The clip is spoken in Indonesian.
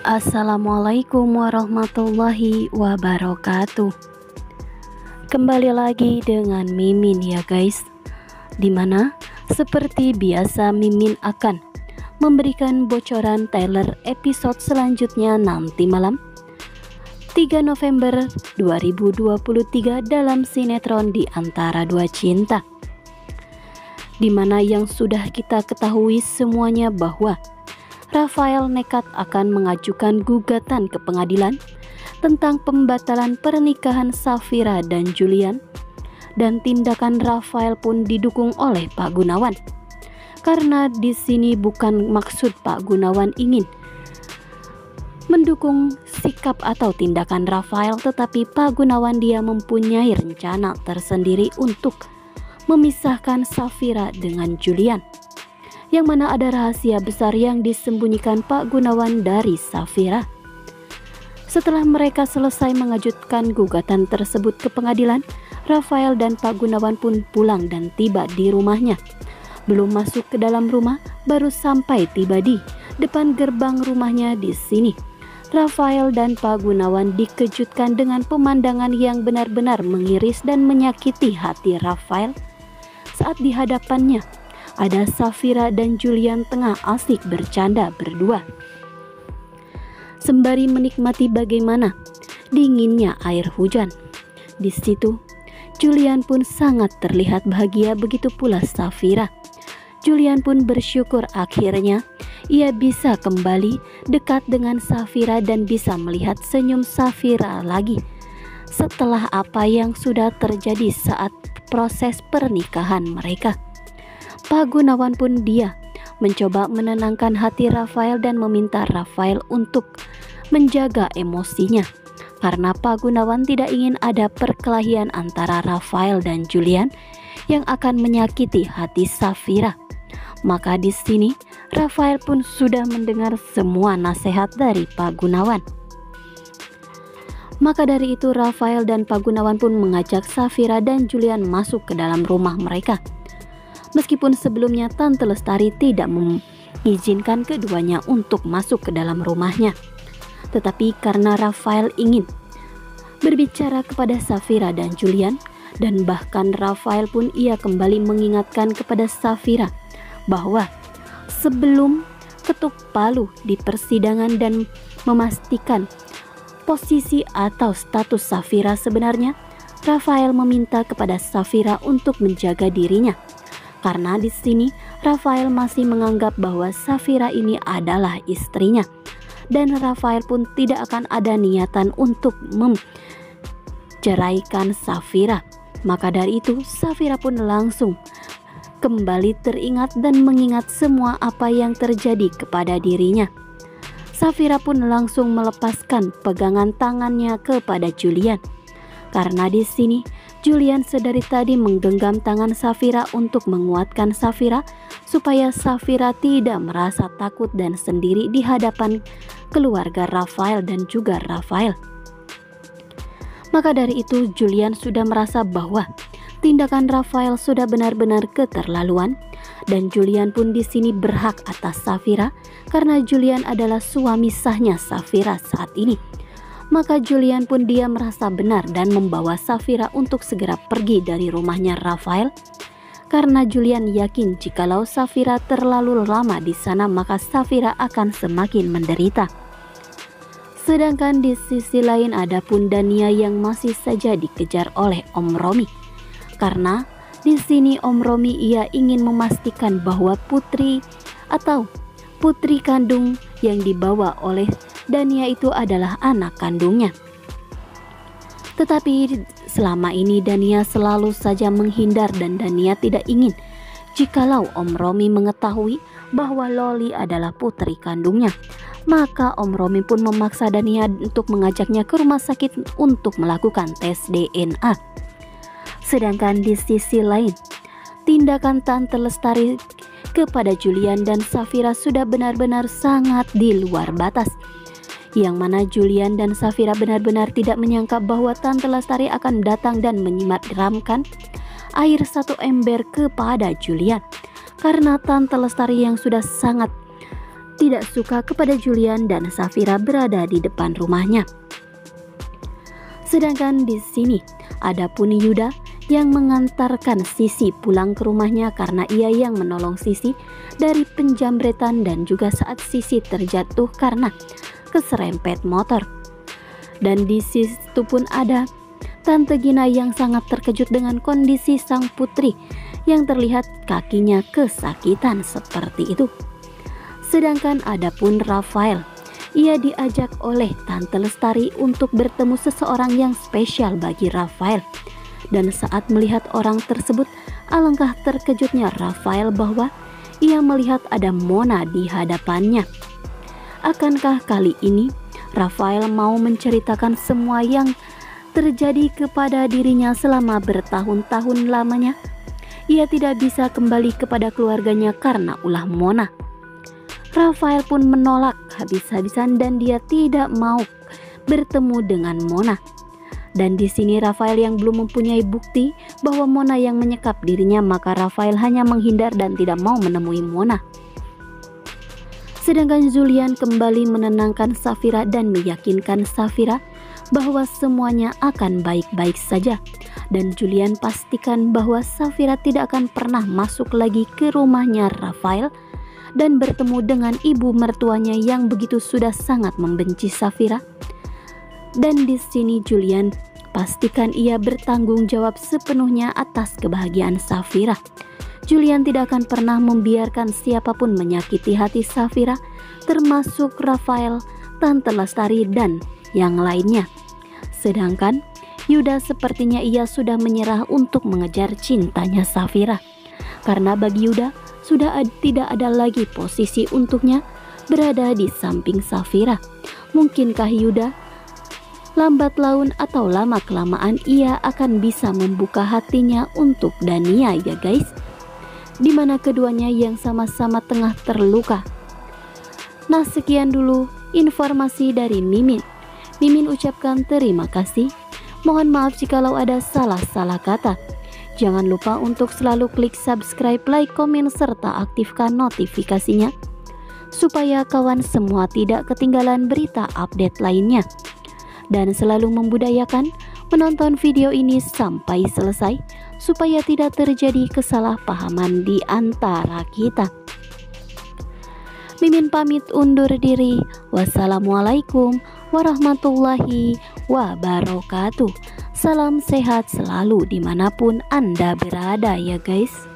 Assalamualaikum warahmatullahi wabarakatuh. Kembali lagi dengan Mimin ya guys, dimana seperti biasa Mimin akan memberikan bocoran trailer episode selanjutnya nanti malam 3 November 2023 dalam sinetron Di Antara Dua Cinta, dimana yang sudah kita ketahui semuanya bahwa Rafael nekat akan mengajukan gugatan ke pengadilan tentang pembatalan pernikahan Safira dan Julian, dan tindakan Rafael pun didukung oleh Pak Gunawan. Karena di sini bukan maksud Pak Gunawan ingin mendukung sikap atau tindakan Rafael, tetapi Pak Gunawan dia mempunyai rencana tersendiri untuk memisahkan Safira dengan Julian, yang mana ada rahasia besar yang disembunyikan Pak Gunawan dari Safira. Setelah mereka selesai mengajukan gugatan tersebut ke pengadilan, Rafael dan Pak Gunawan pun pulang dan tiba di rumahnya. Belum masuk ke dalam rumah, baru sampai tiba di depan gerbang rumahnya. Di sini Rafael dan Pak Gunawan dikejutkan dengan pemandangan yang benar-benar mengiris dan menyakiti hati Rafael saat di hadapannya ada Safira dan Julian tengah asik bercanda berdua, sembari menikmati bagaimana dinginnya air hujan. Di situ Julian pun sangat terlihat bahagia, begitu pula Safira. Julian pun bersyukur akhirnya ia bisa kembali dekat dengan Safira dan bisa melihat senyum Safira lagi setelah apa yang sudah terjadi saat proses pernikahan mereka. Pak Gunawan pun dia mencoba menenangkan hati Rafael dan meminta Rafael untuk menjaga emosinya, karena Pak Gunawan tidak ingin ada perkelahian antara Rafael dan Julian yang akan menyakiti hati Safira. Maka di sini Rafael pun sudah mendengar semua nasihat dari Pak Gunawan. Maka dari itu Rafael dan Pak Gunawan pun mengajak Safira dan Julian masuk ke dalam rumah mereka. Meskipun sebelumnya Tante Lestari tidak mengizinkan keduanya untuk masuk ke dalam rumahnya, tetapi karena Rafael ingin berbicara kepada Safira dan Julian, dan bahkan Rafael pun ia kembali mengingatkan kepada Safira bahwa sebelum ketuk palu di persidangan dan memastikan posisi atau status Safira sebenarnya, Rafael meminta kepada Safira untuk menjaga dirinya. Karena di sini Rafael masih menganggap bahwa Safira ini adalah istrinya, dan Rafael pun tidak akan ada niatan untuk menceraikan Safira. Maka dari itu Safira pun langsung kembali teringat dan mengingat semua apa yang terjadi kepada dirinya. Safira pun langsung melepaskan pegangan tangannya kepada Julian, karena di sini Julian sedari tadi menggenggam tangan Safira untuk menguatkan Safira supaya Safira tidak merasa takut dan sendiri di hadapan keluarga Rafael dan juga Rafael. Maka dari itu Julian sudah merasa bahwa tindakan Rafael sudah benar-benar keterlaluan, dan Julian pun di sini berhak atas Safira karena Julian adalah suami sahnya Safira saat ini. Maka Julian pun dia merasa benar dan membawa Safira untuk segera pergi dari rumahnya Rafael, karena Julian yakin jikalau Safira terlalu lama di sana maka Safira akan semakin menderita. Sedangkan di sisi lain ada pun Dania yang masih saja dikejar oleh Om Romi, karena di sini Om Romi ia ingin memastikan bahwa putri kandung yang dibawa oleh Dania itu adalah anak kandungnya. Tetapi selama ini Dania selalu saja menghindar, dan Dania tidak ingin jikalau Om Romi mengetahui bahwa Loli adalah putri kandungnya. Maka Om Romi pun memaksa Dania untuk mengajaknya ke rumah sakit untuk melakukan tes DNA. Sedangkan di sisi lain, tindakan Tante Lestari kepada Julian dan Safira sudah benar-benar sangat di luar batas, yang mana Julian dan Safira benar-benar tidak menyangka bahwa Tante Lestari akan datang dan menyiramkan air 1 ember kepada Julian, karena Tante Lestari yang sudah sangat tidak suka kepada Julian dan Safira berada di depan rumahnya. Sedangkan di sini ada pun Yuda yang mengantarkan Sisi pulang ke rumahnya karena ia yang menolong Sisi dari penjambretan dan juga saat Sisi terjatuh karena keserempet motor. Dan di situ pun ada Tante Gina yang sangat terkejut dengan kondisi sang putri yang terlihat kakinya kesakitan seperti itu. Sedangkan ada pun Rafael, ia diajak oleh Tante Lestari untuk bertemu seseorang yang spesial bagi Rafael. Dan saat melihat orang tersebut, alangkah terkejutnya Rafael bahwa ia melihat ada Mona di hadapannya. Akankah kali ini Rafael mau menceritakan semua yang terjadi kepada dirinya selama bertahun-tahun lamanya? Ia tidak bisa kembali kepada keluarganya karena ulah Mona. Rafael pun menolak habis-habisan dan dia tidak mau bertemu dengan Mona. Dan di sini Rafael yang belum mempunyai bukti bahwa Mona yang menyekap dirinya, maka Rafael hanya menghindar dan tidak mau menemui Mona. Sedangkan Julian kembali menenangkan Safira dan meyakinkan Safira bahwa semuanya akan baik-baik saja. Dan Julian pastikan bahwa Safira tidak akan pernah masuk lagi ke rumahnya Rafael dan bertemu dengan ibu mertuanya yang begitu sudah sangat membenci Safira. Dan di sini Julian pastikan ia bertanggung jawab sepenuhnya atas kebahagiaan Safira. Julian tidak akan pernah membiarkan siapapun menyakiti hati Safira, termasuk Rafael, Tante Lestari, dan yang lainnya. Sedangkan Yuda sepertinya ia sudah menyerah untuk mengejar cintanya Safira. Karena bagi Yuda sudah tidak ada lagi posisi untuknya berada di samping Safira. Mungkinkah Yuda lambat laun atau lama-kelamaan ia akan bisa membuka hatinya untuk Dania ya guys, dimana keduanya yang sama-sama tengah terluka. Nah, sekian dulu informasi dari Mimin. Mimin ucapkan terima kasih. Mohon maaf jikalau ada salah-salah kata. Jangan lupa untuk selalu klik subscribe, like, komen, serta aktifkan notifikasinya supaya kawan semua tidak ketinggalan berita update lainnya. Dan selalu membudayakan menonton video ini sampai selesai supaya tidak terjadi kesalahpahaman di antara kita. Mimin pamit undur diri. Wassalamualaikum warahmatullahi wabarakatuh. Salam sehat selalu dimanapun Anda berada ya guys.